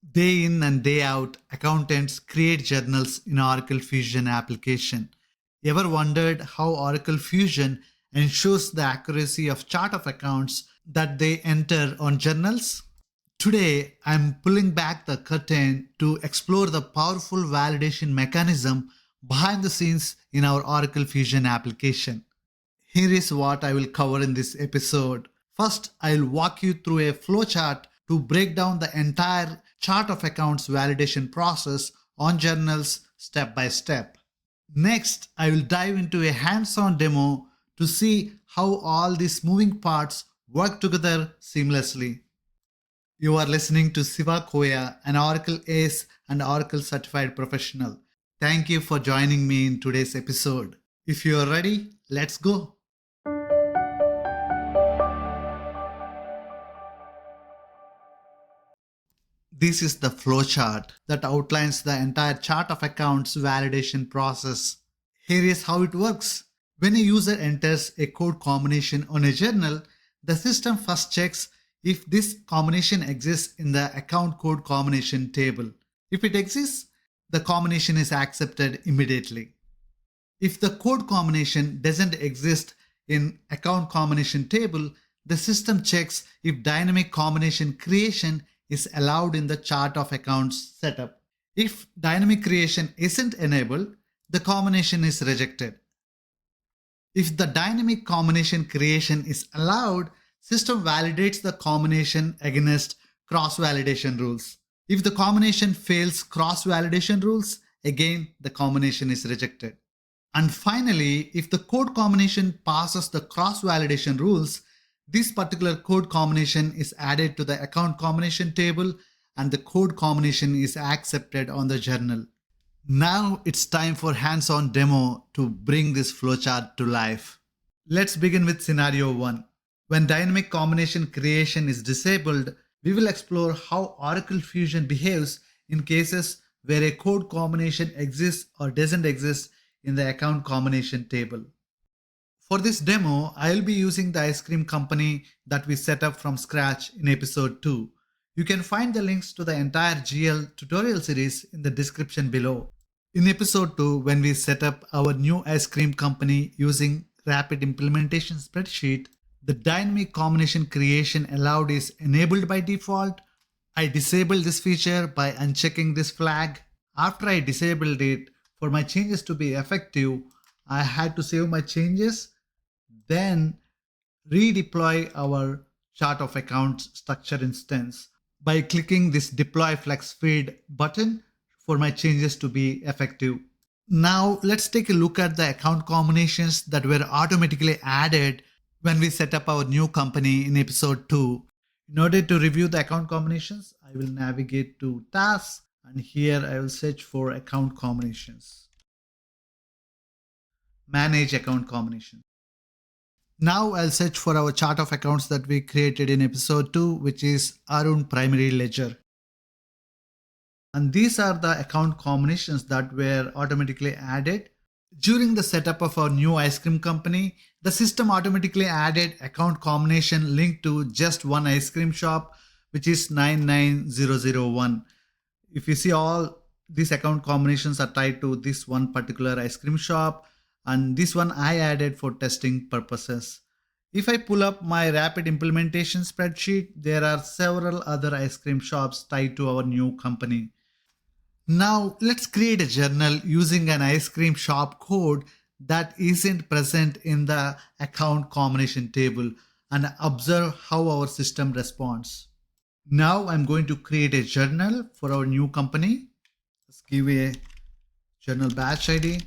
Day in and day out, accountants create journals in Oracle Fusion application. Ever wondered how Oracle Fusion ensures the accuracy of chart of accounts that they enter on journals? Today, I'm pulling back the curtain to explore the powerful validation mechanism behind the scenes in our Oracle Fusion application. Here is what I will cover in this episode. First, I'll walk you through a flowchart to break down the entire chart of accounts validation process on journals step by step. Next, I will dive into a hands-on demo to see how all these moving parts work together seamlessly. You are listening to Siva Koya, an Oracle Ace and Oracle Certified Professional. Thank you for joining me in today's episode. If you are ready, let's go. This is the flowchart that outlines the entire chart of accounts validation process. Here is how it works. When a user enters a code combination on a journal, the system first checks if this combination exists in the account code combination table. If it exists, the combination is accepted immediately. If the code combination doesn't exist in account combination table, the system checks if dynamic combination creation is allowed in the chart of accounts setup. If dynamic creation isn't enabled, the combination is rejected. If the dynamic combination creation is allowed, system validates the combination against cross-validation rules. If the combination fails cross-validation rules, again the combination is rejected. And finally, if the code combination passes the cross-validation rules, this particular code combination is added to the account combination table and the code combination is accepted on the journal. Now it's time for hands-on demo to bring this flowchart to life. Let's begin with scenario 1. When dynamic combination creation is disabled, we will explore how Oracle Fusion behaves in cases where a code combination exists or doesn't exist in the account combination table. For this demo, I'll be using the ice cream company that we set up from scratch in episode 2. You can find the links to the entire GL tutorial series in the description below. In episode 2, when we set up our new ice cream company using rapid implementation spreadsheet, the dynamic combination creation allowed is enabled by default. I disabled this feature by unchecking this flag. After I disabled it, for my changes to be effective, I had to save my changes, then redeploy our chart of accounts structure instance by clicking this deploy flex feed button for my changes to be effective. Now let's take a look at the account combinations that were automatically added when we set up our new company in episode 2. In order to review the account combinations, I will navigate to tasks and here I will search for account combinations. Manage account combination. Now I'll search for our chart of accounts that we created in episode 2, which is Arun Primary Ledger. And these are the account combinations that were automatically added. During the setup of our new ice cream company, the system automatically added account combination linked to just one ice cream shop, which is 99001. If you see, all these account combinations are tied to this one particular ice cream shop, and this one I added for testing purposes. If I pull up my rapid implementation spreadsheet, there are several other ice cream shops tied to our new company. Now let's create a journal using an ice cream shop code that isn't present in the account combination table and observe how our system responds. Now I'm going to create a journal for our new company. Let's give a journal batch ID.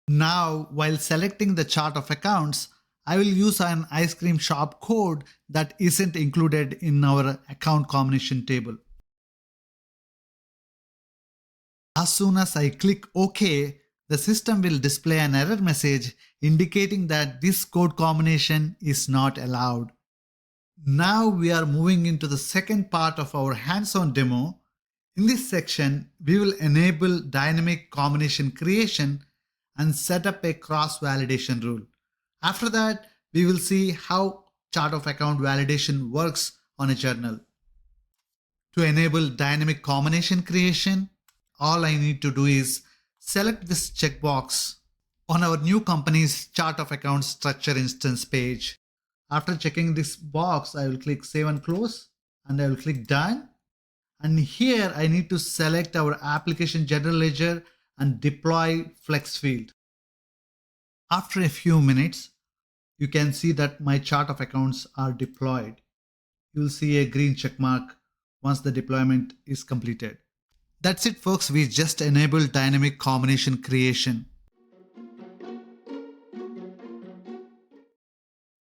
Now, while selecting the chart of accounts, I will use an ice cream shop code that isn't included in our account combination table. As soon as I click OK, the system will display an error message indicating that this code combination is not allowed. Now we are moving into the second part of our hands-on demo. In this section, we will enable dynamic combination creation and set up a cross-validation rule. After that, we will see how chart of account validation works on a journal. To enable dynamic combination creation, all I need to do is select this checkbox on our new company's chart of accounts structure instance page. After checking this box, I will click Save and Close, and I will click Done. And here I need to select our application general ledger and deploy flex field. After a few minutes, you can see that my chart of accounts are deployed. You'll see a green check mark once the deployment is completed. That's it, folks. We just enabled dynamic combination creation.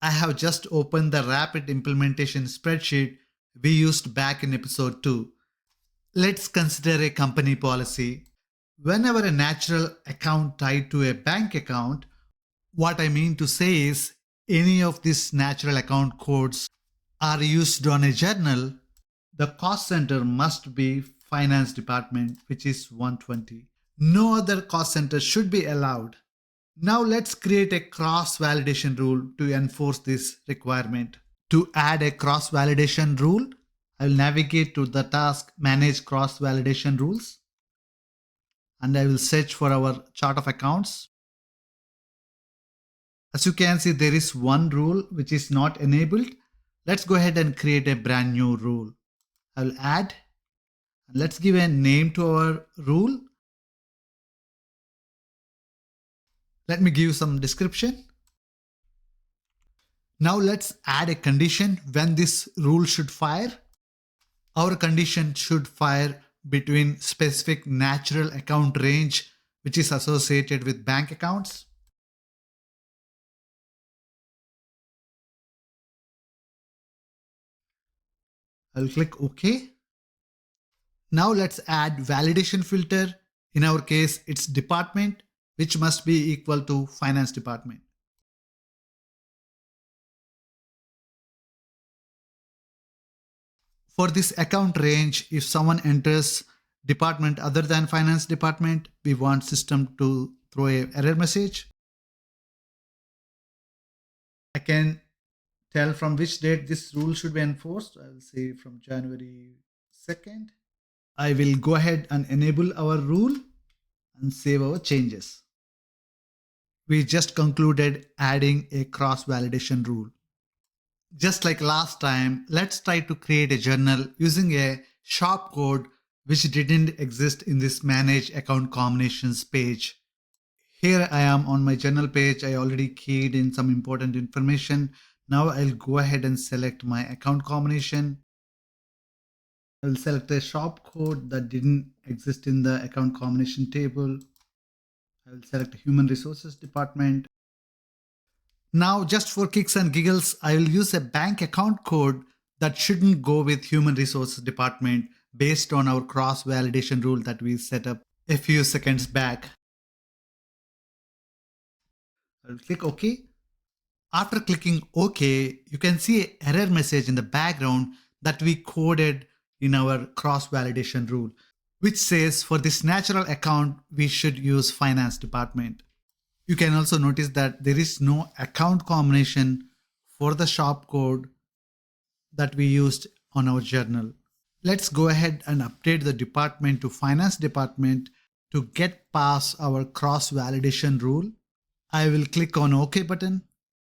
I have just opened the rapid implementation spreadsheet we used back in episode 2. Let's consider a company policy. Whenever a natural account tied to a bank account, what I mean to say is any of these natural account codes are used on a journal, the cost center must be finance department, which is 120. No other cost center should be allowed. Now let's create a cross-validation rule to enforce this requirement. To add a cross-validation rule, I will navigate to the task Manage Cross-Validation Rules, and I will search for our chart of accounts. As you can see, there is one rule which is not enabled. Let's go ahead and create a brand new rule. I will add, and let's give a name to our rule. Let me give some description. Now let's add a condition when this rule should fire. Our condition should fire between specific natural account range which is associated with bank accounts. I'll click OK. Now let's add validation filter. In our case, it's department, which must be equal to finance department. For this account range, if someone enters department other than finance department, we want system to throw an error message. I can tell from which date this rule should be enforced. I will say from January 2nd. I will go ahead and enable our rule and save our changes. We just concluded adding a cross-validation rule. Just like last time, let's try to create a journal using a shop code which didn't exist in this Manage Account Combinations page. Here I am on my journal page. I already keyed in some important information. Now I'll go ahead and select my account combination. I'll select a shop code that didn't exist in the account combination table. I will select Human Resources Department. Now, just for kicks and giggles, I will use a bank account code that shouldn't go with Human Resources Department based on our cross-validation rule that we set up a few seconds back. I'll click OK. After clicking OK, you can see an error message in the background that we coded in our cross-validation rule, which says for this natural account, we should use finance department. You can also notice that there is no account combination for the shop code that we used on our journal. Let's go ahead and update the department to finance department to get past our cross-validation rule. I will click on OK button.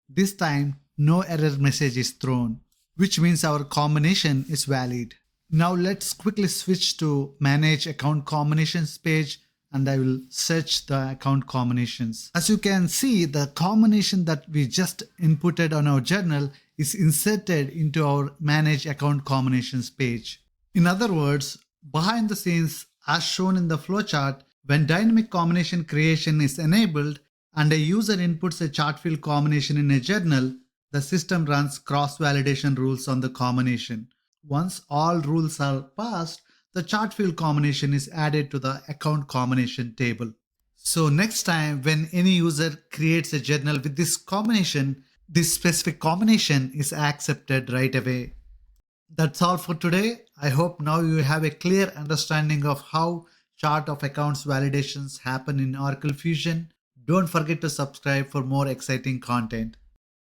This time, no error message is thrown, which means our combination is valid. Now let's quickly switch to Manage Account Combinations page, and I will search the account combinations. As you can see, the combination that we just inputted on our journal is inserted into our Manage Account Combinations page. In other words, behind the scenes, as shown in the flowchart, when dynamic combination creation is enabled and a user inputs a chart field combination in a journal, the system runs cross-validation rules on the combination. Once all rules are passed, the chart field combination is added to the account combination table. So next time when any user creates a journal with this combination, this specific combination is accepted right away. That's all for today. I hope now you have a clear understanding of how chart of accounts validations happen in Oracle Fusion. Don't forget to subscribe for more exciting content.